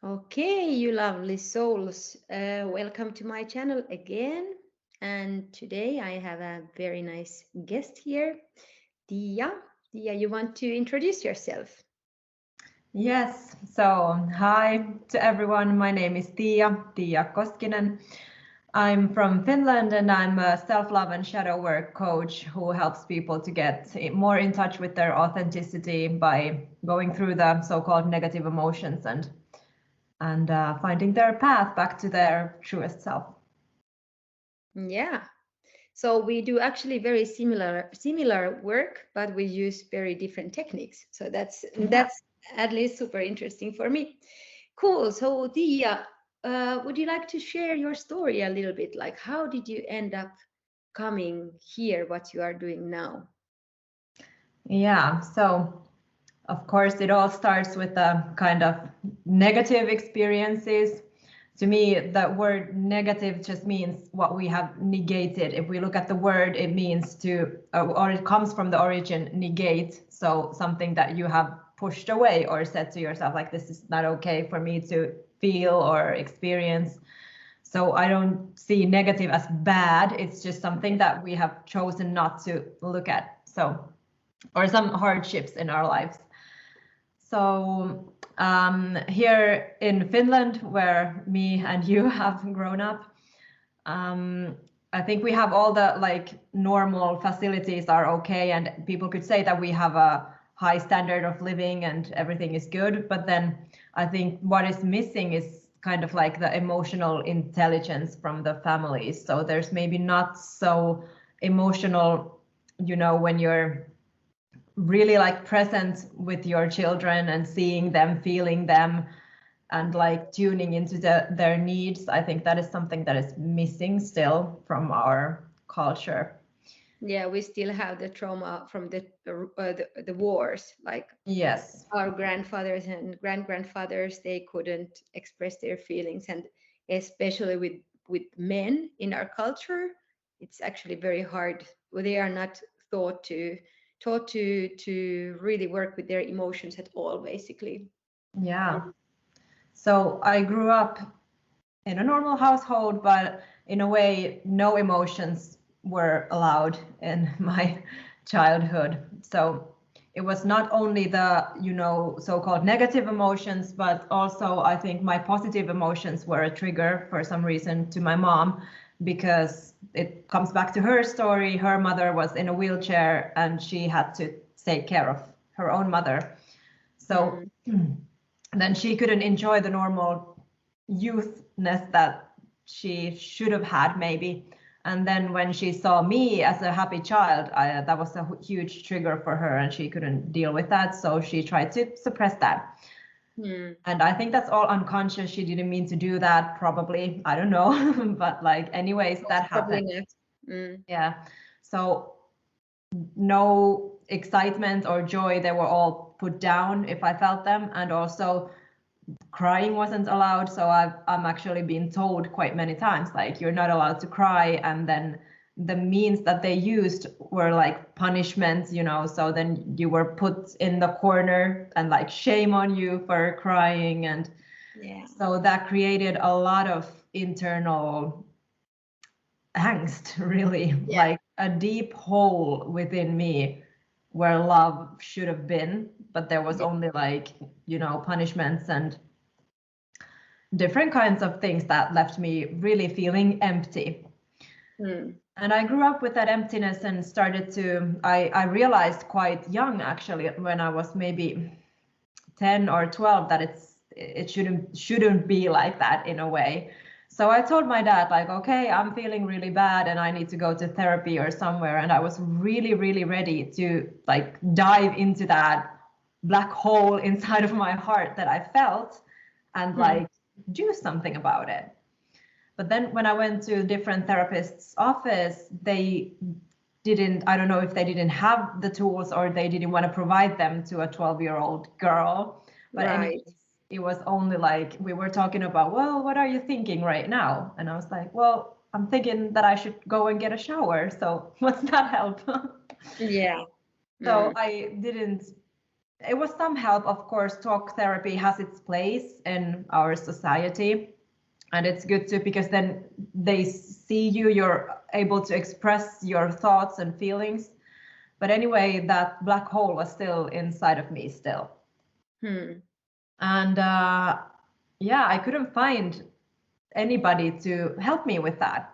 Okay, you lovely souls. Welcome to my channel again. And today I have a very nice guest here, Tiia. Tiia, you want to introduce yourself? Yes, so hi to everyone. My name is Tiia Koskinen. I'm from Finland and I'm a self-love and shadow work coach who helps people to get more in touch with their authenticity by going through the so-called negative emotions and finding their path back to their truest self. Yeah. So we do actually very similar work, but we use very different techniques. So that's Yeah. that's at least super interesting for me. Cool. So Tiia, would you like to share your story a little bit? Like, how did you end up coming here? What you are doing now? Yeah, so of course, it all starts with the kind of negative experiences. To me, the word negative just means what we have negated. If we look at the word, it means to, or it comes from the origin negate. So something that you have pushed away or said to yourself, like, this is not okay for me to feel or experience. So I don't see negative as bad. It's just something that we have chosen not to look at. So, or some hardships in our lives. So here in Finland, where me and you have grown up, I think we have all the like normal facilities are okay, and people could say that we have a high standard of living and everything is good. But then I think what is missing is kind of like the emotional intelligence from the families. So there's maybe not so emotional, when you're really like present with your children and seeing them, feeling them, and like tuning into their needs. I think that is something that is missing still from our culture. Yeah, we still have the trauma from the wars. Like Yes. our grandfathers and grandfathers, they couldn't express their feelings, and especially with men in our culture, it's actually very hard. They are not taught to really work with their emotions at all, basically. Yeah. So I grew up in a normal household, but in a way, no emotions were allowed in my childhood. So it was not only the, so-called negative emotions, but also I think my positive emotions were a trigger for some reason to my mom, because it comes back to her story. Her mother was in a wheelchair and she had to take care of her own mother. So Mm. then she couldn't enjoy the normal youthness that she should have had maybe. And then when she saw me as a happy child, that was a huge trigger for her and she couldn't deal with that. So she tried to suppress that. Mm. And I think that's all unconscious. She didn't mean to do that, probably. I don't know. But like, anyways, Most that probably happened. not. Mm. Yeah. So no excitement or joy, they were all put down if I felt them. And also crying wasn't allowed. So I'm actually being told quite many times, like, you're not allowed to cry. And then the means that they used were like punishments, so then you were put in the corner and like shame on you for crying. And Yeah. so that created a lot of internal angst, really, Yeah. like a deep hole within me where love should have been, but there was Yeah. only like, punishments and different kinds of things that left me really feeling empty. Mm. And I grew up with that emptiness and I realized quite young, actually, when I was maybe 10 or 12, that it shouldn't be like that in a way. So I told my dad, like, okay, I'm feeling really bad and I need to go to therapy or somewhere. And I was really, really ready to like dive into that black hole inside of my heart that I felt and Mm. like do something about it. But then when I went to different therapists' office, they didn't, I don't know if they didn't have the tools or they didn't want to provide them to a 12-year-old girl. But Right. anyways, it was only like we were talking about, well, what are you thinking right now? And I was like, well, I'm thinking that I should go and get a shower. So what's that help? Yeah. So Mm. I didn't it was some help. Of course, talk therapy has its place in our society, and it's good too, because then they see you, you're able to express your thoughts and feelings. But anyway, that black hole was still inside of me still. And yeah, I couldn't find anybody to help me with that.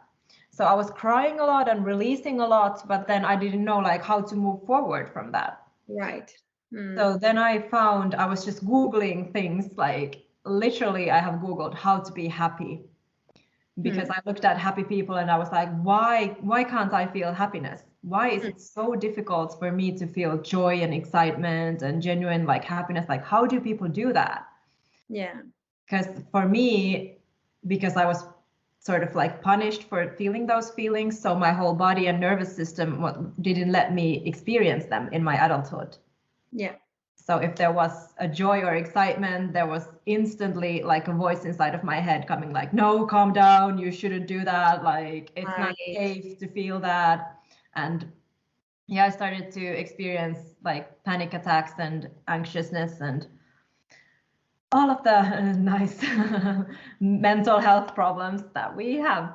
So I was crying a lot and releasing a lot, but then I didn't know like how to move forward from that. Right. So then I was just Googling things, like literally I have Googled how to be happy, because I looked at happy people and I was like, why can't I feel happiness? Why is it so difficult for me to feel joy and excitement and genuine like happiness? Like, how do people do that? Yeah. Because for me, because I was sort of like punished for feeling those feelings, so my whole body and nervous system didn't let me experience them in my adulthood. Yeah. So if there was a joy or excitement, there was instantly like a voice inside of my head coming like, no, calm down, you shouldn't do that, like it's not safe to feel that. And yeah, I started to experience like panic attacks and anxiousness and all of the nice mental health problems that we have.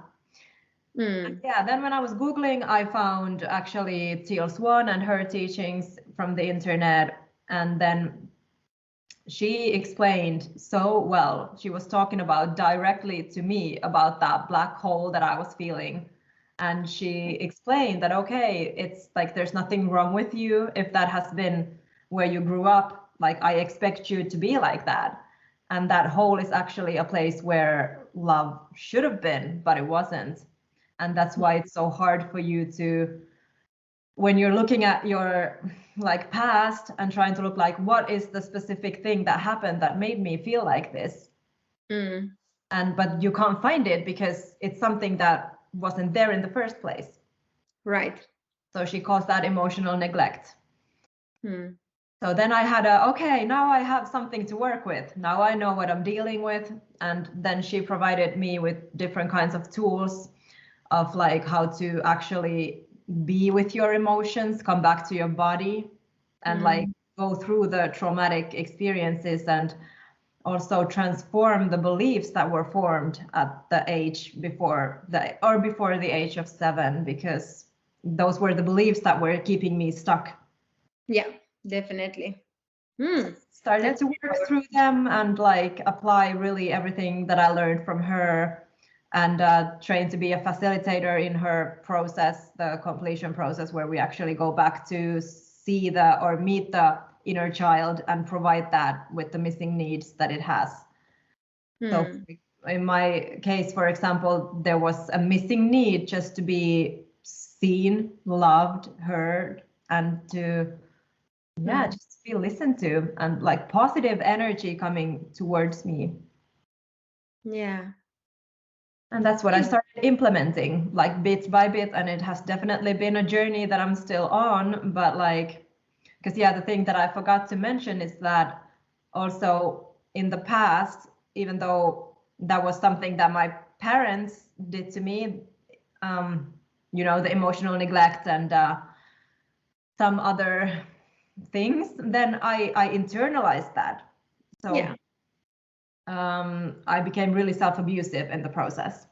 Yeah, then when I was Googling, I found actually Teal Swan and her teachings from the internet. And then she explained so well. She was talking about directly to me about that black hole that I was feeling. And she explained that, okay, it's like there's nothing wrong with you if that has been where you grew up. Like, I expect you to be like that. And that hole is actually a place where love should have been, but it wasn't. And that's why it's so hard for you to, when you're looking at your like past and trying to look like, what is the specific thing that happened that made me feel like this? And but you can't find it because it's something that wasn't there in the first place. Right. So she calls that emotional neglect. So then I had a, okay, now I have something to work with. Now I know what I'm dealing with. And then she provided me with different kinds of tools of like how to actually be with your emotions, come back to your body, and like go through the traumatic experiences, and also transform the beliefs that were formed at the age before the age of 7, because those were the beliefs that were keeping me stuck. Yeah, definitely. Started to work through them and like apply really everything that I learned from her, and trained to be a facilitator in her process, the completion process, where we actually go back to see or meet the inner child and provide that with the missing needs that it has. So in my case, for example, there was a missing need just to be seen, loved, heard, and to just be listened to, and like positive energy coming towards me. Yeah. And that's what I started implementing like bit by bit, and it has definitely been a journey that I'm still on. But like, because the thing that I forgot to mention is that also in the past, even though that was something that my parents did to me, the emotional neglect and some other things, then I internalized that. So I became really self-abusive in the process.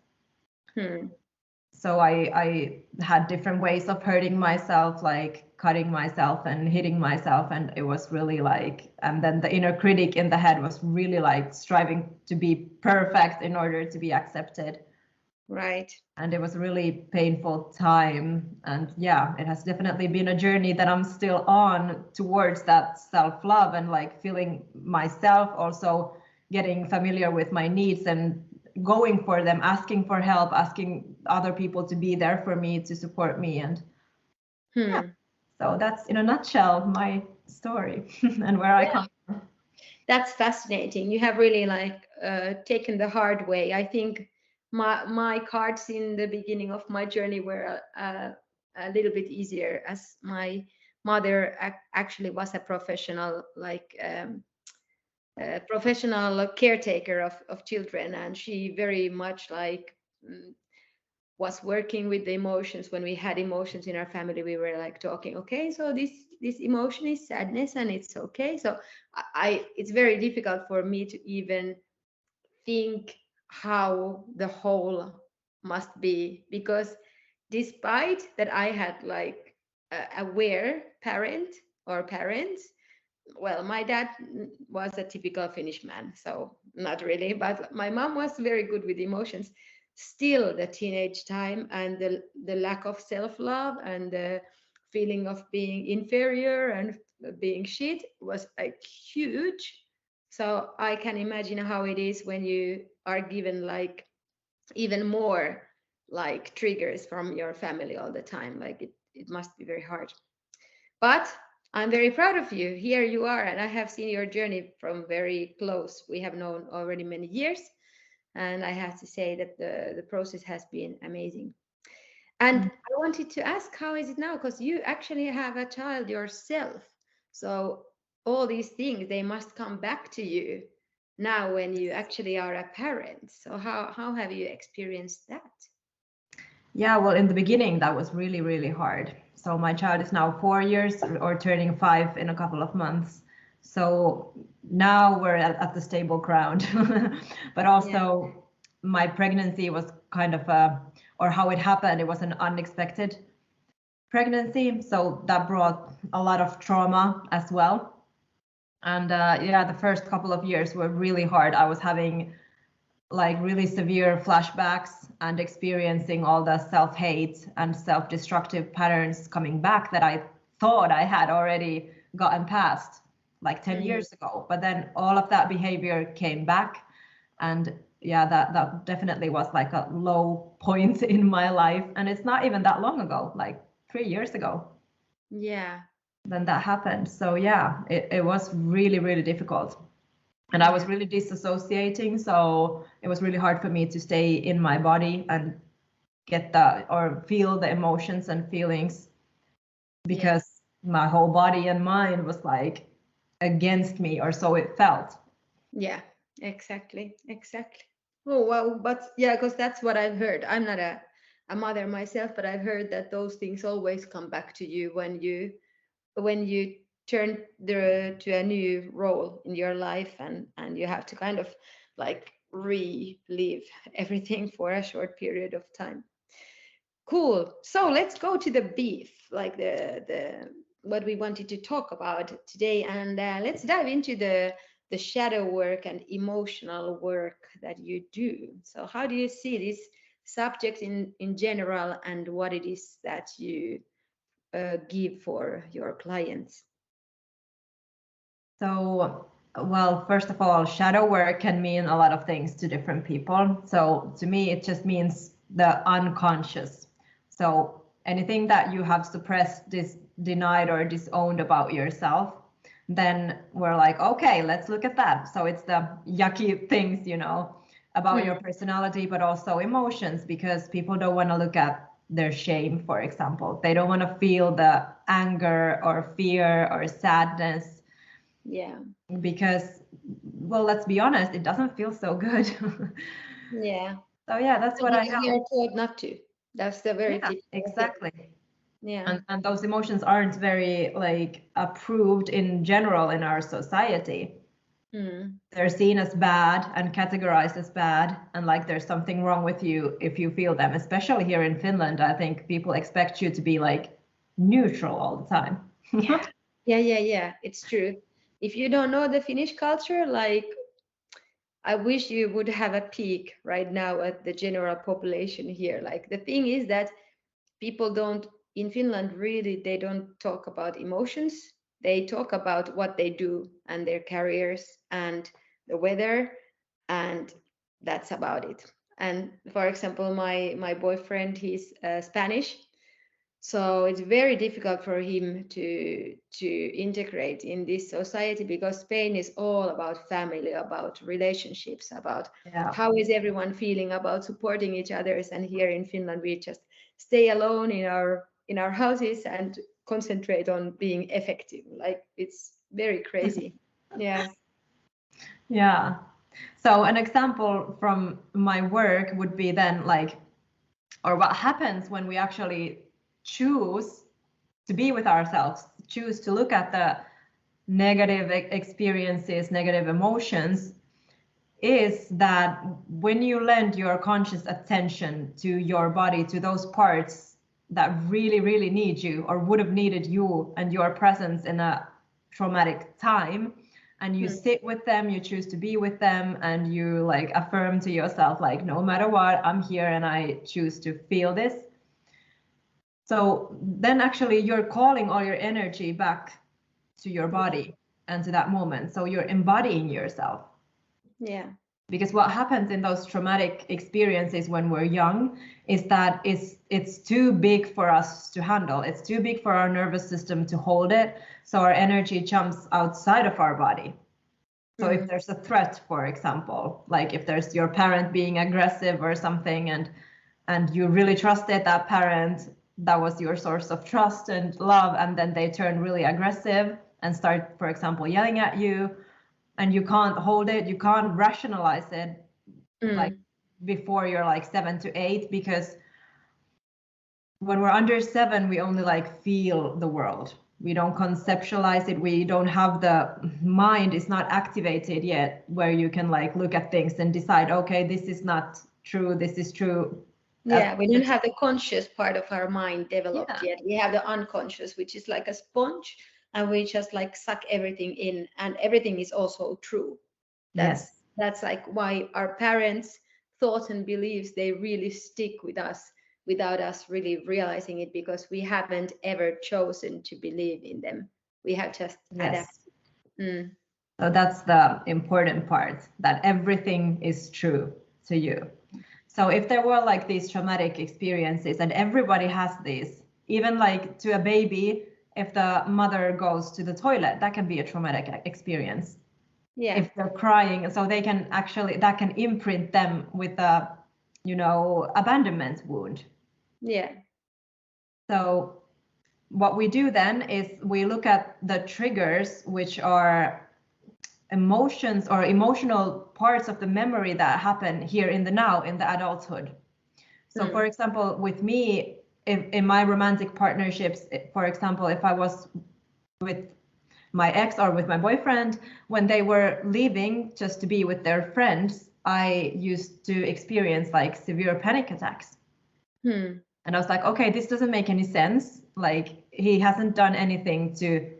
So I had different ways of hurting myself, like cutting myself and hitting myself, and it was really like, and then the inner critic in the head was really like striving to be perfect in order to be accepted. Right. And it was really painful time. And yeah, it has definitely been a journey that I'm still on towards that self-love and like feeling myself, also getting familiar with my needs and going for them, asking for help, asking other people to be there for me, to support me. And yeah, so that's in a nutshell my story and where I come from. That's fascinating. You have really like taken the hard way. I think my cards in the beginning of my journey were a little bit easier, as my mother actually was a professional professional caretaker of children, and she very much like was working with the emotions. When we had emotions in our family, we were like talking, okay, so this this emotion is sadness and it's okay. So it's very difficult for me to even think how the whole must be, because despite that I had like a aware parent or parents, well, my dad was a typical Finnish man, so not really, but my mom was very good with emotions. Still, the teenage time and the lack of self-love and the feeling of being inferior and being shit was like huge. So I can imagine how it is when you are given like even more like triggers from your family all the time. Like it must be very hard. But I'm very proud of you. Here you are, and I have seen your journey from very close. We have known already many years, and I have to say that the process has been amazing. And I wanted to ask, how is it now? Because you actually have a child yourself. So all these things, they must come back to you now when you actually are a parent. So how have you experienced that? Yeah, well, in the beginning, that was really, really hard. So my child is now 4 years or turning 5 in a couple of months. So now we're at the stable ground. But also, my pregnancy was kind of or how it happened, it was an unexpected pregnancy. So that brought a lot of trauma as well. And yeah, the first couple of years were really hard. I was having like really severe flashbacks and experiencing all the self-hate and self-destructive patterns coming back that I thought I had already gotten past like 10 years ago. But then all of that behavior came back. And yeah, that definitely was like a low point in my life. And it's not even that long ago, like 3 years ago. Yeah. Then that happened. So yeah, it was really, really difficult. And I was really disassociating, so it was really hard for me to stay in my body and get the or feel the emotions and feelings, because my whole body and mind was like against me, or so it felt. Yeah, exactly. Oh wow, but yeah, because that's what I've heard. I'm not a mother myself, but I've heard that those things always come back to you when you turn to a new role in your life, and you have to kind of like relive everything for a short period of time. Cool. So let's go to the beef, like the what we wanted to talk about today, and let's dive into the shadow work and emotional work that you do. So how do you see this subject in general, and what it is that you give for your clients? So, well, first of all, shadow work can mean a lot of things to different people. So to me, it just means the unconscious. So anything that you have suppressed, denied, or disowned about yourself, then we're like, okay, let's look at that. So it's the yucky things, about your personality, but also emotions, because people don't want to look at their shame, for example. They don't want to feel the anger or fear or sadness. Yeah. Because, well, let's be honest, it doesn't feel so good. Yeah. So yeah, that's what I We help. are told not to. That's the very Yeah, typical thing. exactly. Yeah. And those emotions aren't very like approved in general in our society. They're seen as bad and categorized as bad, and like there's something wrong with you if you feel them. Especially here in Finland, I think people expect you to be like neutral all the time. Yeah. It's true. If you don't know the Finnish culture, like I wish you would have a peek right now at the general population here. Like the thing is that people don't in Finland really they don't talk about emotions. They talk about what they do and their careers and the weather, and that's about it. And for example, my boyfriend, he's Spanish, so it's very difficult for him to integrate in this society, because Spain is all about family, about relationships, about how is everyone feeling, about supporting each others. And here in Finland, we just stay alone in our houses and concentrate on being effective. Like it's very crazy. Yeah. Yeah. So an example from my work would be then like, or what happens when we actually choose to be with ourselves, choose to look at the negative experiences, negative emotions, is that when you lend your conscious attention to your body, to those parts that really, really need you or would have needed you and your presence in a traumatic time, and you sit with them, you choose to be with them, and you like affirm to yourself, like, no matter what, I'm here and I choose to feel this. So then actually you're calling all your energy back to your body and to that moment. So you're embodying yourself. Yeah. Because what happens in those traumatic experiences when we're young is that it's too big for us to handle. It's too big for our nervous system to hold it. So our energy jumps outside of our body. So if there's a threat, for example, like if there's your parent being aggressive or something, and you really trusted that parent, that was your source of trust and love, and then they turn really aggressive and start, for example, yelling at you, and you can't hold it, you can't rationalize it like before you're like 7 to 8, because when we're under 7, we only like feel the world. We don't conceptualize it. We don't have the mind is not activated yet where you can like look at things and decide, okay, this is not true, this is true. Yeah, we don't have the conscious part of our mind developed Yeah. yet. We have the unconscious, which is like a sponge, and we just like suck everything in, and everything is also true. That's like why our parents' thoughts and beliefs, they really stick with us without us really realizing it, because we haven't ever chosen to believe in them. We have just adapted. So that's the important part, that everything is true to you. So if there were like these traumatic experiences, and everybody has these, even like to a baby, if the mother goes to the toilet, that can be a traumatic experience. Yeah. If they're crying, so they can actually, that can imprint them with a, you know, abandonment wound. Yeah. So what we do then is we look at the triggers, which are emotions or emotional parts of the memory that happen here in the now, in the adulthood. So for example, with me, in my romantic partnerships, for example, if I was with my ex or with my boyfriend, when they were leaving just to be with their friends, I used to experience like severe panic attacks. And I was like, okay, this doesn't make any sense. Like, he hasn't done anything to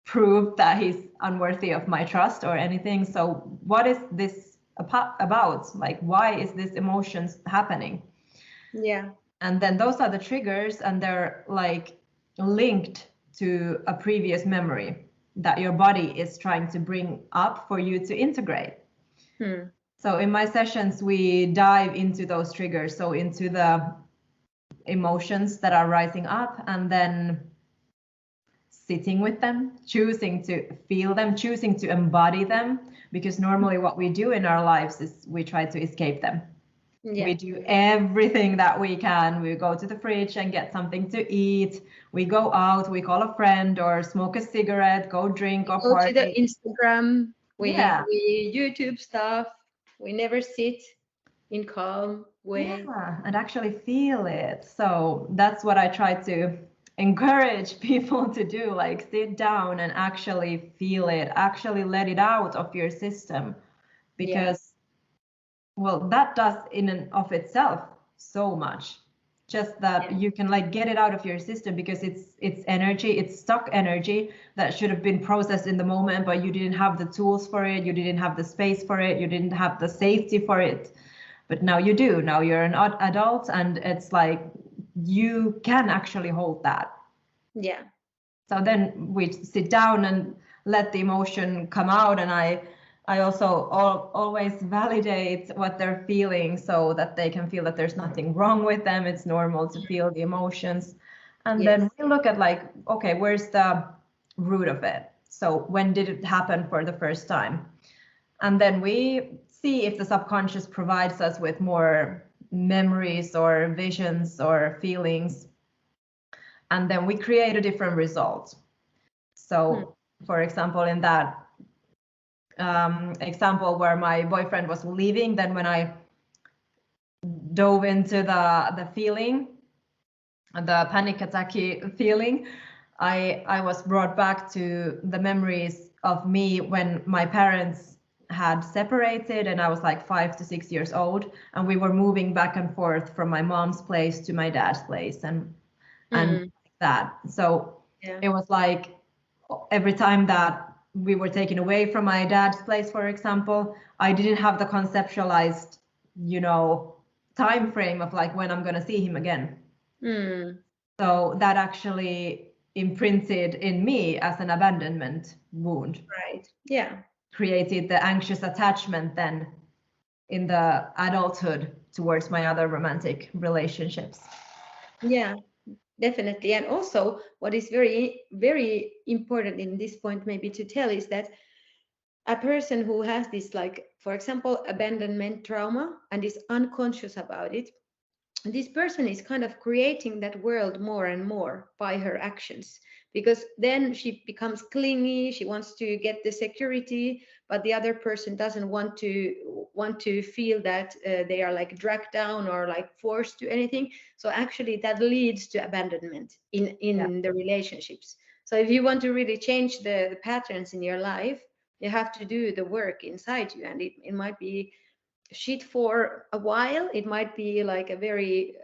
prove that he's unworthy of my trust or anything. So what is this about? Like, why is this emotions happening? Yeah. And then those are the triggers, and they're like linked to a previous memory that your body is trying to bring up for you to integrate. So in my sessions, we dive into those triggers, so into the emotions that are rising up, and then sitting with them, choosing to feel them, choosing to embody them, because normally what we do in our lives is we try to escape them. We do everything that we can. We go to the fridge and get something to eat. We go out, we call a friend or smoke a cigarette, go drink or party. Go to the Instagram, we YouTube stuff. We never sit in calm way. Yeah, and actually feel it. So that's what I try to encourage people to do, like sit down and actually feel it, actually let it out of your system, because well, that does in and of itself so much. Just that you can like get it out of your system, because it's energy, it's stuck energy that should have been processed in the moment, but you didn't have the tools for it, you didn't have the space for it, you didn't have the safety for it. But now you do. Now you're an adult, and it's like you can actually hold that. Yeah. So then we sit down and let the emotion come out, and I also always validate what they're feeling, so that they can feel that there's nothing wrong with them. It's normal to feel the emotions. And then we look at like, okay, where's the root of it? So when did it happen for the first time? And then we see if the subconscious provides us with more memories or visions or feelings. And then we create a different result. So, for example, in that example where my boyfriend was leaving, then when I dove into the feeling, the panic attack feeling, I was brought back to the memories of me when my parents had separated and I was like 5 to 6 years old, and we were moving back and forth from my mom's place to my dad's place and that. So Yeah. it was like every time that we were taken away from my dad's place, for example, I didn't have the conceptualized, time frame of like when I'm going to see him again. So that actually imprinted in me as an abandonment wound. Right. Yeah. Created the anxious attachment then in the adulthood towards my other romantic relationships. Yeah, definitely. And also, what is very, very important in this point, maybe to tell, is that a person who has this, like, for example, abandonment trauma and is unconscious about it, this person is kind of creating that world more and more by her actions, because then she becomes clingy, she wants to get the security, but the other person doesn't want to feel that they are like dragged down or like forced to anything. So actually that leads to abandonment in the relationships. So if you want to really change the patterns in your life, you have to do the work inside you, and it might be shit for a while. It might be like a very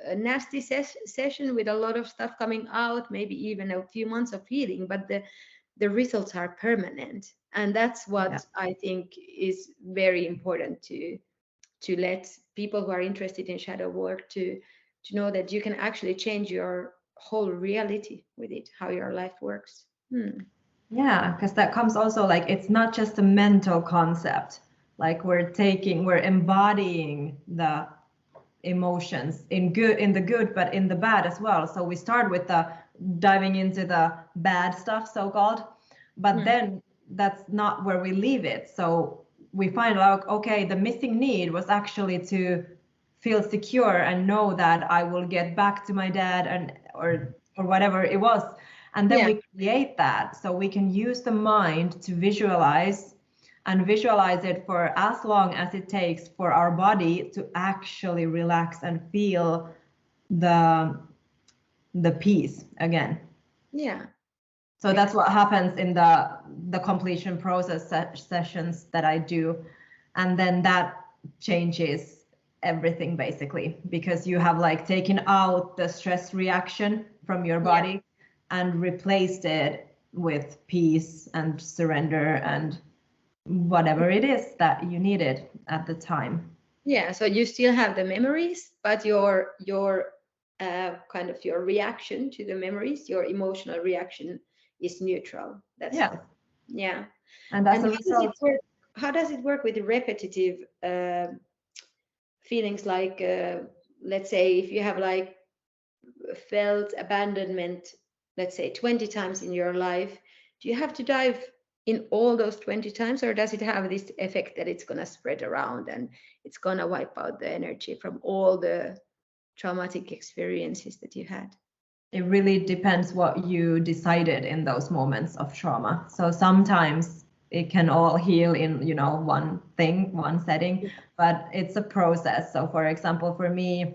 a nasty session with a lot of stuff coming out, maybe even a few months of healing, but the results are permanent. And that's what I think is very important to let people who are interested in shadow work to know that you can actually change your whole reality with it, how your life works. Yeah, because that comes also like it's not just a mental concept. Like we're embodying the emotions in the good, but in the bad as well. So we start with the diving into the bad stuff, so-called, but then that's not where we leave it. So we find out, okay, the missing need was actually to feel secure and know that I will get back to my dad and or whatever it was. And then we create that, so we can use the mind to visualize it for as long as it takes for our body to actually relax and feel the peace again. Yeah. So that's what happens in the completion process sessions that I do, and then that changes everything basically, because you have like taken out the stress reaction from your body and replaced it with peace and surrender and whatever it is that you needed at the time. Yeah, so you still have the memories, but your kind of your reaction to the memories, your emotional reaction is neutral. That's yeah. And as And a result, how does it work with repetitive feelings, like let's say if you have like felt abandonment, let's say 20 times in your life, do you have to dive in all those 20 times, or does it have this effect that it's going to spread around and it's going to wipe out the energy from all the traumatic experiences that you had? it really depends what you decided in those moments of trauma. So sometimes it can all heal in, one setting, but it's a process. So for example, for me,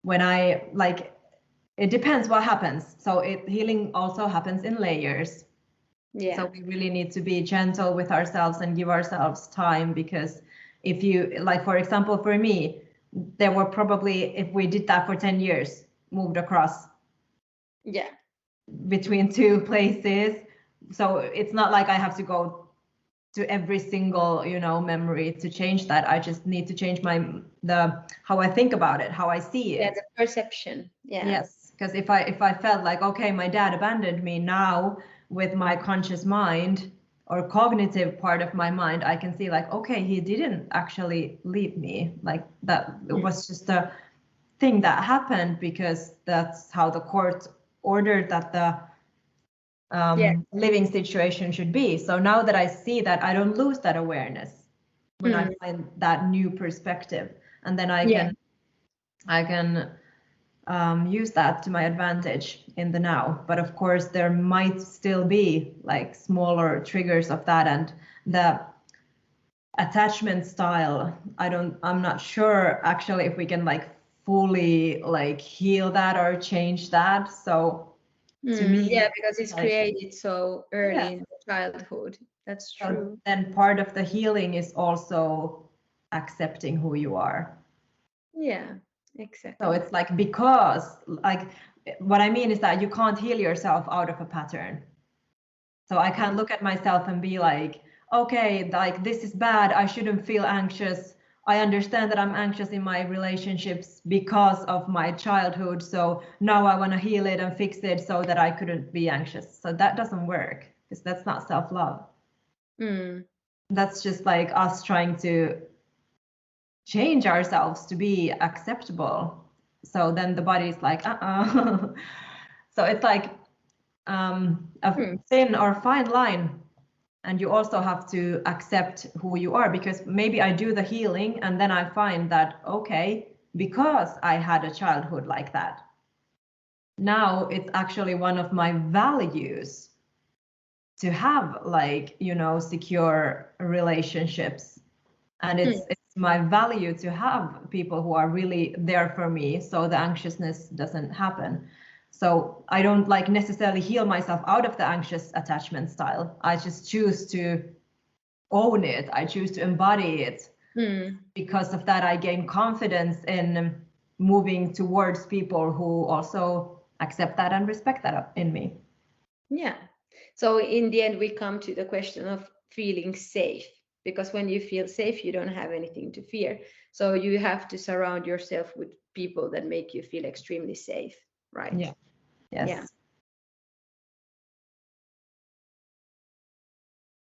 when it depends what happens. So healing also happens in layers. Yeah. So we really need to be gentle with ourselves and give ourselves time, because if you, like, for example, for me, there were probably, if we did that for 10 years, moved across between two places. So it's not like I have to go to every single, memory to change that. I just need to change how I think about it, how I see it. Yeah, the perception. Yeah. Yes, because if I felt like, okay, my dad abandoned me, now with my conscious mind or cognitive part of my mind, I can see like, okay, he didn't actually leave me. Like that was just a thing that happened because that's how the court ordered that the living situation should be. So now that I see that, I don't lose that awareness when I find that new perspective, and then I can use that to my advantage in the now. But of course, there might still be like smaller triggers of that, and the attachment style. I'm not sure actually if we can like fully like heal that or change that. So to me. Yeah, because it's Like, created so early yeah. in childhood. That's So true. then part of the healing is also accepting who you are. Yeah, So exactly. it's like, because like what I mean is that you can't heal yourself out of a pattern. So I can't look at myself and be like, okay, like this is bad, I shouldn't feel anxious. I understand that I'm anxious in my relationships because of my childhood. So now I want to heal it and fix it so that I couldn't be anxious. So that doesn't work, because that's not self-love. That's just like us trying to change ourselves to be acceptable. So then the body is like, So it's like a thin or fine line. And you also have to accept who you are, because maybe I do the healing and then I find that, okay, because I had a childhood like that, now it's actually one of my values to have, like, you know, secure relationships. And it's my value to have people who are really there for me, so the anxiousness doesn't happen. So I don't like necessarily heal myself out of the anxious attachment style. I just choose to own it. I choose to embody it. Because of that, I gain confidence in moving towards people who also accept that and respect that in me. Yeah. So in the end, we come to the question of feeling safe, because when you feel safe, you don't have anything to fear. So you have to surround yourself with people that make you feel extremely safe, right? Yeah. Yes. Yeah.